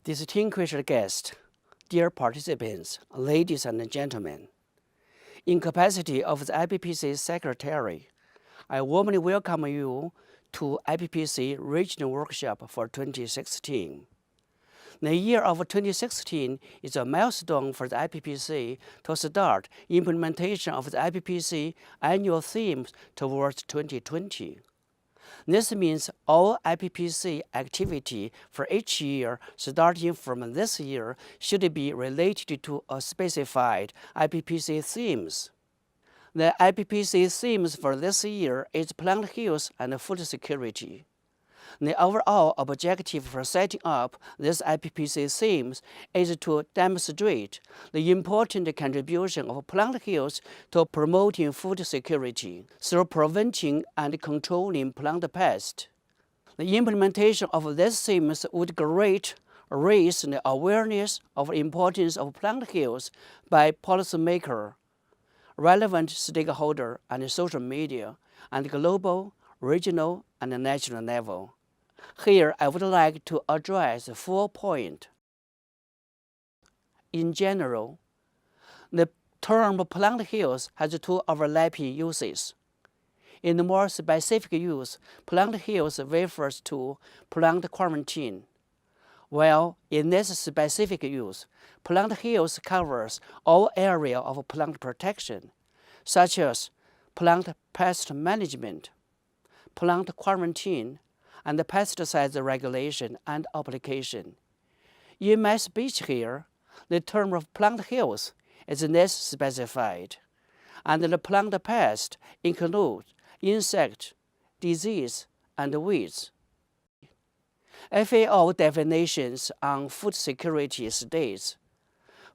Distinguished guests, dear participants, ladies and gentlemen, in capacity of the IPPC Secretary, I warmly welcome you to IPPC Regional Workshop for 2016. The year of 2016 is a milestone for the IPPC to start implementation of the IPPC annual themes towards 2020. This means all IPPC activity for each year starting from this year should be related to a specified IPPC themes. The IPPC themes for this year is plant health and food security. The overall objective for setting up this IPPC themes is to demonstrate the important contribution of plant health to promoting food security through preventing and controlling plant pests. The implementation of these themes would greatly raise the awareness of the importance of plant health by policymakers, relevant stakeholders, and social media, and global, regional, and national level. Here, I would like to address 4 points. In general, the term plant health has 2 overlapping uses. In the more specific use, plant health refers to plant quarantine, while in this specific use, plant health covers all areas of plant protection, such as plant pest management, plant quarantine, and pesticide regulation and application. In my speech here, the term of plant health is less specified, and the plant pest includes insect, disease, and weeds. FAO definitions on food security states,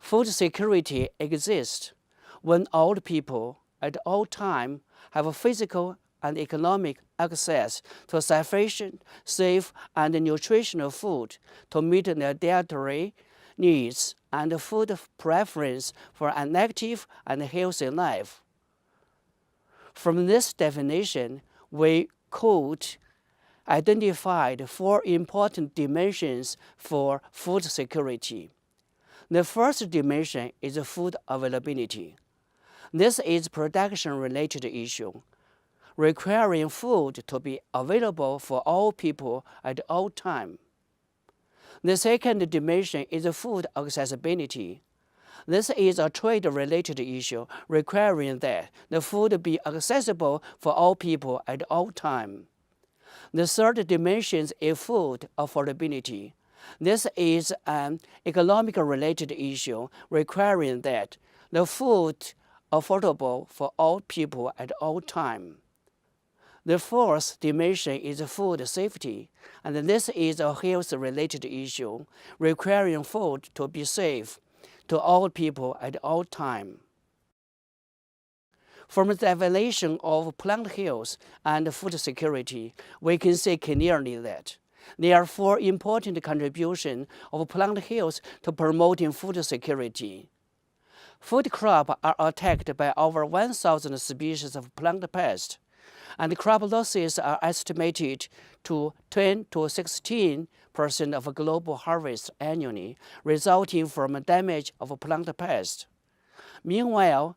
food security exists when all people at all times have physical and economic access to sufficient, safe, and nutritional food to meet their dietary needs and food preference for an active and healthy life. From this definition, we could identify 4 important dimensions for food security. The first dimension is food availability. This is a production-related issue, requiring food to be available for all people at all times. The second dimension is food accessibility. This is a trade-related issue requiring that the food be accessible for all people at all times. The third dimension is food affordability. This is an economic-related issue requiring that the food affordable for all people at all times. The fourth dimension is food safety, and this is a health-related issue requiring food to be safe to all people at all times. From the evaluation of plant health and food security, we can see clearly that there are 4 important contributions of plant health to promoting food security. Food crops are attacked by over 1,000 species of plant pests, and crop losses are estimated to 10 to 16% of global harvest annually, resulting from damage of plant pests. Meanwhile,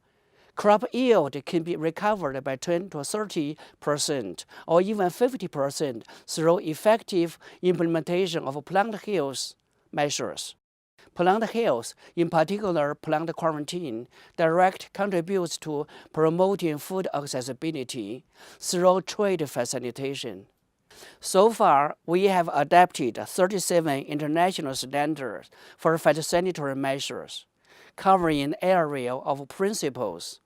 crop yield can be recovered by 20 to 30% or even 50% through effective implementation of plant health measures. Plant health, in particular plant quarantine, directly contributes to promoting food accessibility through trade facilitation. So far, we have adopted 37 international standards for phytosanitary measures, covering an area of principles: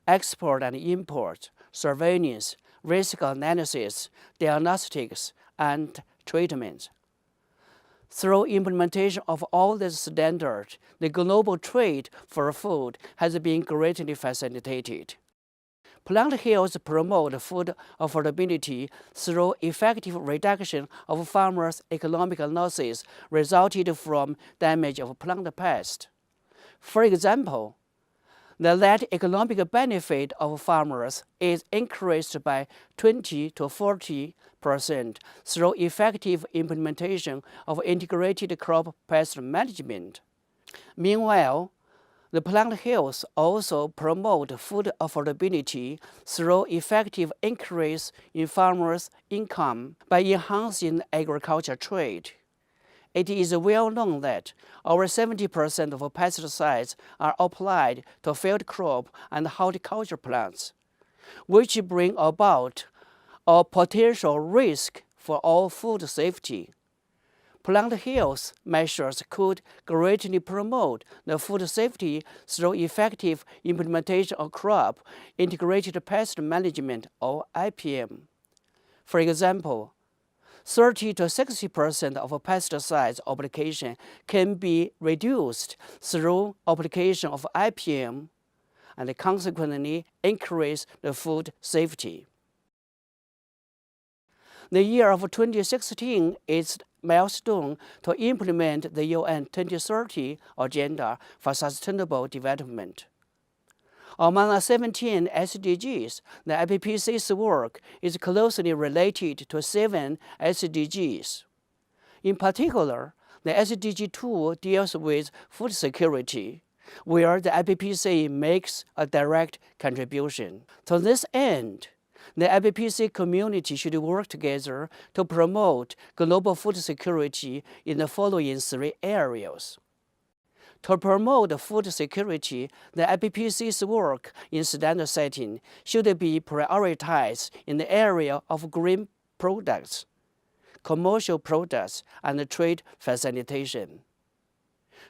export and import, surveillance, risk analysis, diagnostics, and treatment. Through implementation of all these standards, the global trade for food has been greatly facilitated. Plant health promotes food affordability through effective reduction of farmers' economic losses resulted from damage of plant pests. For example, The net economic benefit of farmers is increased by 20 to 40% through effective implementation of integrated crop pest management. Meanwhile, the plant health also promotes food affordability through effective increase in farmers' income by enhancing agriculture trade. It is well known that over 70% of pesticides are applied to field crop and horticulture plants, which bring about a potential risk for all food safety. Plant health measures could greatly promote the food safety through effective implementation of crop integrated pest management, or IPM. For example, 30 to 60% of pesticides application can be reduced through application of IPM and consequently increase the food safety. The year of 2016 is milestone to implement the UN 2030 Agenda for Sustainable Development. Among the 17 SDGs, the IPPC's work is closely related to 7 SDGs. In particular, the SDG 2 deals with food security, where the IPPC makes a direct contribution. To this end, the IPPC community should work together to promote global food security in the following 3 areas. To promote food security, the IPPC's work in standard setting should be prioritized in the area of green products, commercial products, and trade facilitation.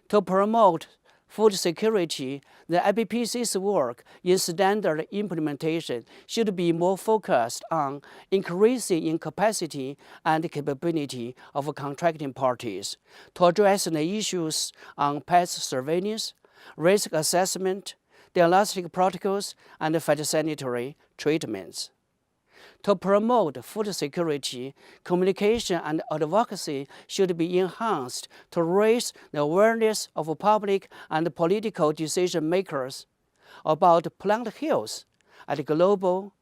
To promote food security, the IPPC's work in standard implementation should be more focused on increasing in capacity and capability of contracting parties to address the issues on pest surveillance, risk assessment, diagnostic protocols, and phytosanitary treatments. To promote food security, communication and advocacy should be enhanced to raise the awareness of public and political decision makers about plant health at global,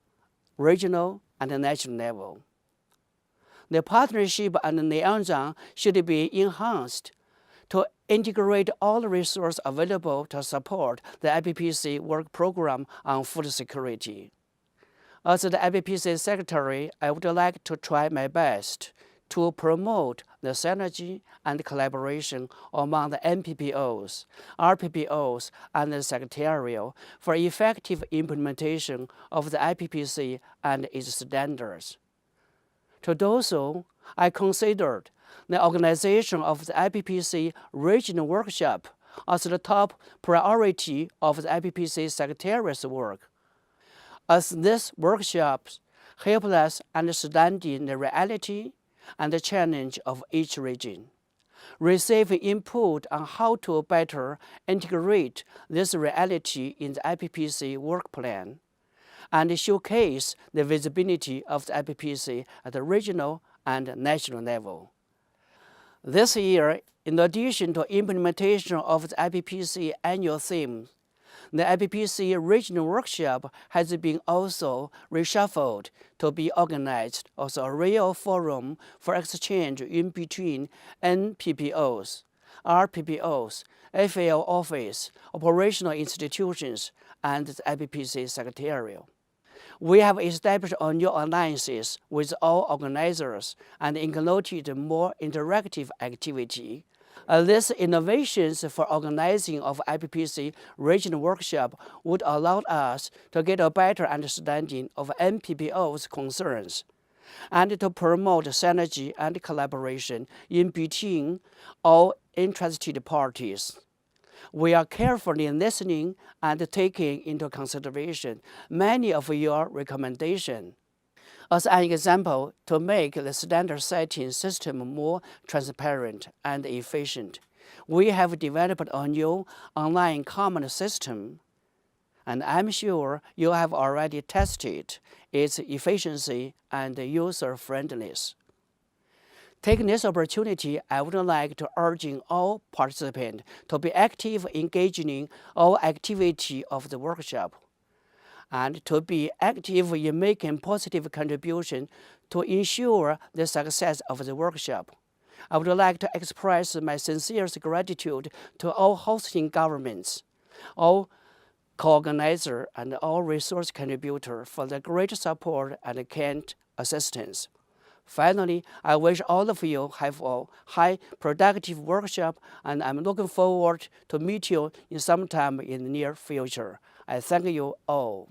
regional, and national level. The partnership and liaison should be enhanced to integrate all the resources available to support the IPPC work program on food security. As the IPPC Secretary, I would like to try my best to promote the synergy and collaboration among the MPPOs, RPPOs, and the Secretarial for effective implementation of the IPPC and its standards. To do so, I considered the organization of the IPPC Regional Workshop as the top priority of the IPPC Secretariat's work, as these workshops help us understanding the reality and the challenge of each region, receiving input on how to better integrate this reality in the IPPC work plan, and showcase the visibility of the IPPC at the regional and national level. This year, in addition to implementation of the IPPC annual theme, the IPPC Regional Workshop has been also reshuffled to be organized as a real forum for exchange in between NPPOs, RPPOs, FAO office, operational institutions, and the IPPC Secretarial. We have established a new alliances with all organizers and included more interactive activity. These innovations for organizing of IPPC regional workshop would allow us to get a better understanding of NPPO's concerns and to promote synergy and collaboration in between all interested parties. We are carefully listening and taking into consideration many of your recommendations. As an example, to make the standard setting system more transparent and efficient, we have developed a new online comment system, and I'm sure you have already tested its efficiency and user-friendliness. Taking this opportunity, I would like to urge all participants to be active engaging in all activity of the workshop, and to be active in making positive contribution to ensure the success of the workshop. I would like to express my sincerest gratitude to all hosting governments, all co-organizers, and all resource contributors for the great support and kind assistance. Finally, I wish all of you have a high productive workshop, and I'm looking forward to meet you in some time in the near future. I thank you all.